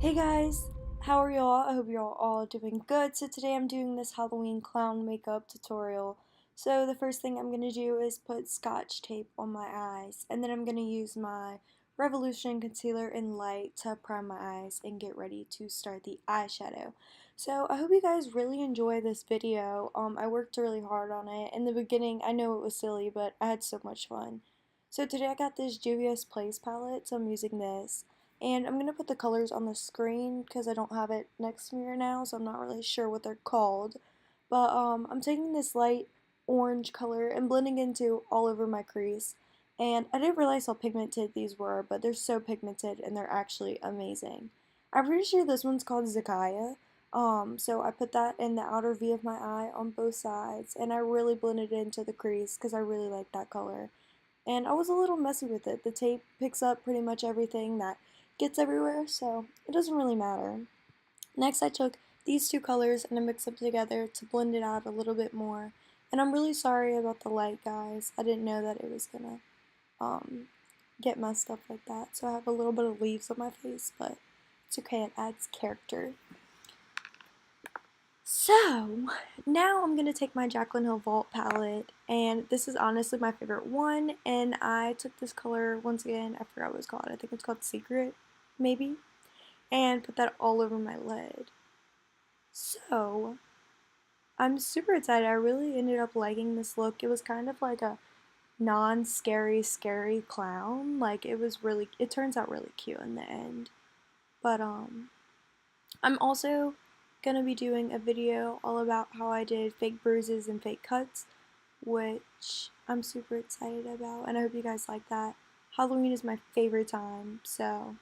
Hey guys, how are y'all? I hope you're all doing good. So today I'm doing this Halloween clown makeup tutorial. So the first thing I'm going to do is put scotch tape on my eyes, and then I'm going to use my Revolution concealer in light to prime my eyes and get ready to start the eyeshadow. So I hope you guys really enjoy this video. I worked really hard on it. In the beginning, I know it was silly, but I had so much fun. So today I got this Juvia's Place palette, so I'm using this. And I'm going to put the colors on the screen because I don't have it next to me right now, so I'm not really sure what they're called. But I'm taking this light orange color and blending into all over my crease. And I didn't realize how pigmented these were, but they're so pigmented and they're actually amazing. I'm pretty sure this one's called Zakaya. So I put that in the outer V of my eye on both sides, and I really blended it into the crease because I really like that color. And I was a little messy with it. The tape picks up pretty much everything that gets everywhere, so it doesn't really matter. Next, I took these two colors and I mixed them together to blend it out a little bit more. And I'm really sorry about the light, guys. I didn't know that it was gonna um, get messed up like that. So I have a little bit of leaves on my face, but it's okay, it adds character. So, now I'm going to take my Jaclyn Hill Vault palette, and this is honestly my favorite one, and I took this color, once again, I forgot what it's called, I think it's called Secret, maybe, and put that all over my lid. So, I'm super excited. I really ended up liking this look. It was kind of like a non-scary, scary clown. Like, it turns out really cute in the end. But, I'm also gonna be doing a video all about how I did fake bruises and fake cuts, which I'm super excited about, and I hope you guys like that. Halloween is my favorite time, so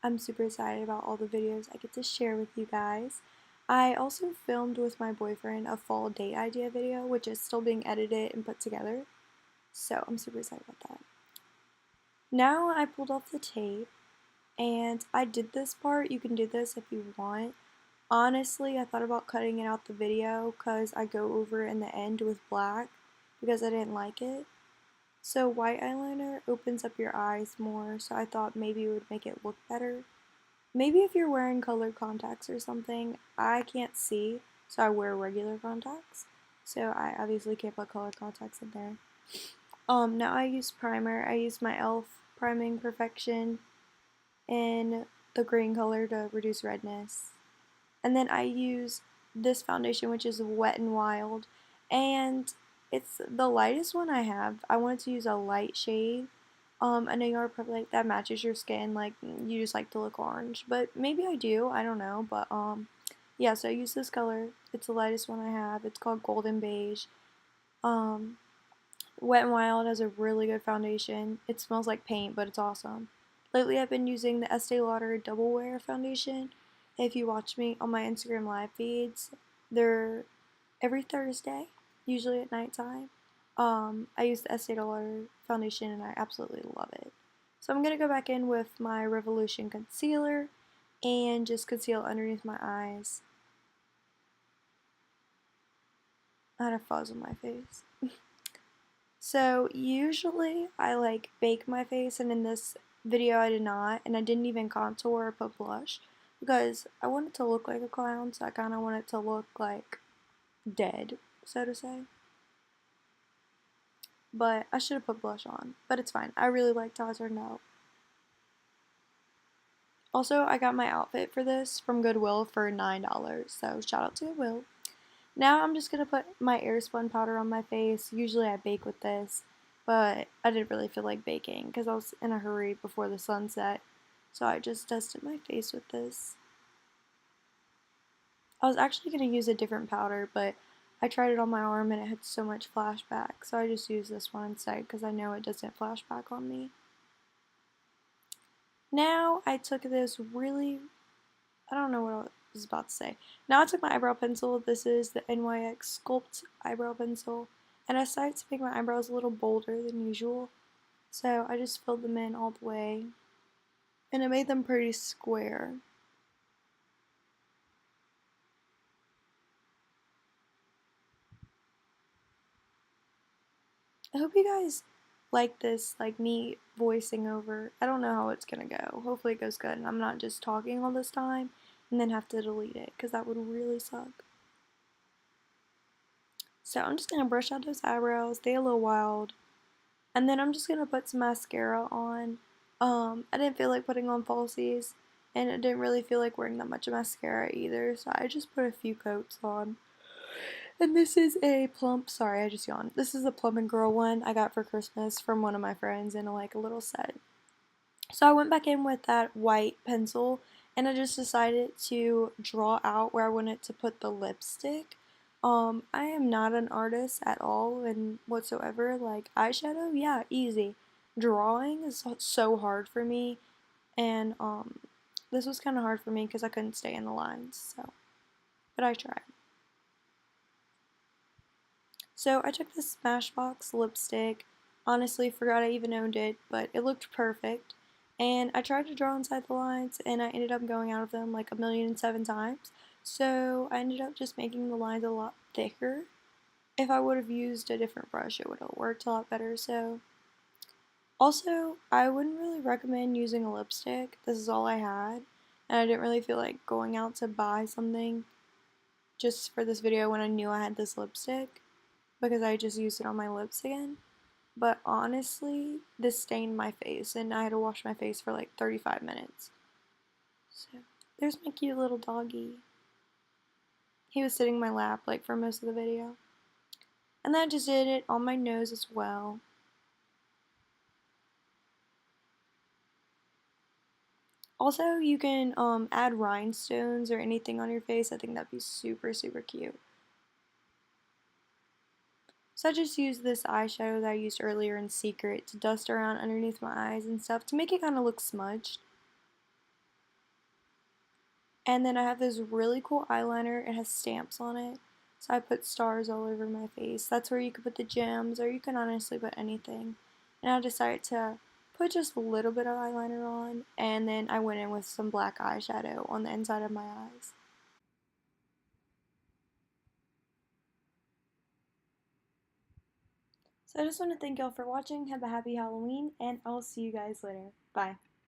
I'm super excited about all the videos I get to share with you guys. I also filmed with my boyfriend a fall date idea video, which is still being edited and put together, so I'm super excited about that. Now I pulled off the tape, and I did this part. You can do this if you want. Honestly, I thought about cutting it out the video because I go over in the end with black because I didn't like it. So white eyeliner opens up your eyes more, so I thought maybe it would make it look better. Maybe if you're wearing colored contacts or something, I can't see, so I wear regular contacts. So I obviously can't put colored contacts in there. Now I use primer. I use my e.l.f. Priming Perfection in the green color to reduce redness. And then I use this foundation, which is Wet n Wild, and it's the lightest one I have. I wanted to use a light shade. I know you're probably like, that matches your skin, like you just like to look orange, but maybe I do, I don't know, but yeah, so I use this color. It's the lightest one I have. It's called Golden Beige. Um, Wet n Wild has a really good foundation. It smells like paint, but it's awesome. Lately, I've been using the Estee Lauder Double Wear foundation. If you watch me on my Instagram live feeds, they're every Thursday, usually at nighttime. I use the Estee Lauder foundation and I absolutely love it. So I'm going to go back in with my Revolution concealer and just conceal underneath my eyes. I had a fuzz on my face. So usually I like bake my face, and in this video I did not, and I didn't even contour or put blush because I want it to look like a clown, so I kind of want it to look like dead, so to say. But I should have put blush on, but it's fine. I really liked how it turned out. Also, I got my outfit for this from Goodwill for $9, so shout out to Goodwill. Now I'm just going to put my airspun powder on my face. Usually I bake with this, but I didn't really feel like baking because I was in a hurry before the sunset. So I just dusted my face with this. I was actually going to use a different powder, but I tried it on my arm and it had so much flashback. So I just used this one instead because I know it doesn't flashback on me. Now I took this I don't know what I was about to say. Now I took my eyebrow pencil. This is the NYX Sculpt eyebrow pencil. And I decided to make my eyebrows a little bolder than usual. So I just filled them in all the way. And it made them pretty square. I hope you guys like this, like me voicing over. I don't know how it's gonna go. Hopefully it goes good and I'm not just talking all this time and then have to delete it because that would really suck. So I'm just gonna brush out those eyebrows, stay a little wild, and then I'm just gonna put some mascara on. I didn't feel like putting on falsies, and it didn't really feel like wearing that much mascara either, so I just put a few coats on. And this is a plump, sorry, I just yawned. This is a Plum and Girl one I got for Christmas from one of my friends in like a little set. So I went back in with that white pencil and I just decided to draw out where I wanted to put the lipstick. I am not an artist at all and whatsoever. Like eyeshadow, yeah, easy. Drawing is so hard for me, and this was kind of hard for me because I couldn't stay in the lines. So, but I tried. So I took this Smashbox lipstick. Honestly, forgot I even owned it, but it looked perfect. And I tried to draw inside the lines, and I ended up going out of them like 1,000,007 times. So I ended up just making the lines a lot thicker. If I would have used a different brush, it would have worked a lot better. So, also, I wouldn't really recommend using a lipstick. This is all I had, and I didn't really feel like going out to buy something just for this video when I knew I had this lipstick because I just used it on my lips again. But honestly, this stained my face and I had to wash my face for like 35 minutes. So, there's my cute little doggy. He was sitting in my lap like for most of the video. And then I just did it on my nose as well. Also, you can add rhinestones or anything on your face. I think that'd be super, super cute. So I just used this eyeshadow that I used earlier in Secret to dust around underneath my eyes and stuff to make it kind of look smudged. And then I have this really cool eyeliner. It has stamps on it. So I put stars all over my face. That's where you could put the gems, or you can honestly put anything. And I decided to put just a little bit of eyeliner on, and then I went in with some black eyeshadow on the inside of my eyes. So I just want to thank y'all for watching. Have a happy Halloween, and I'll see you guys later. Bye.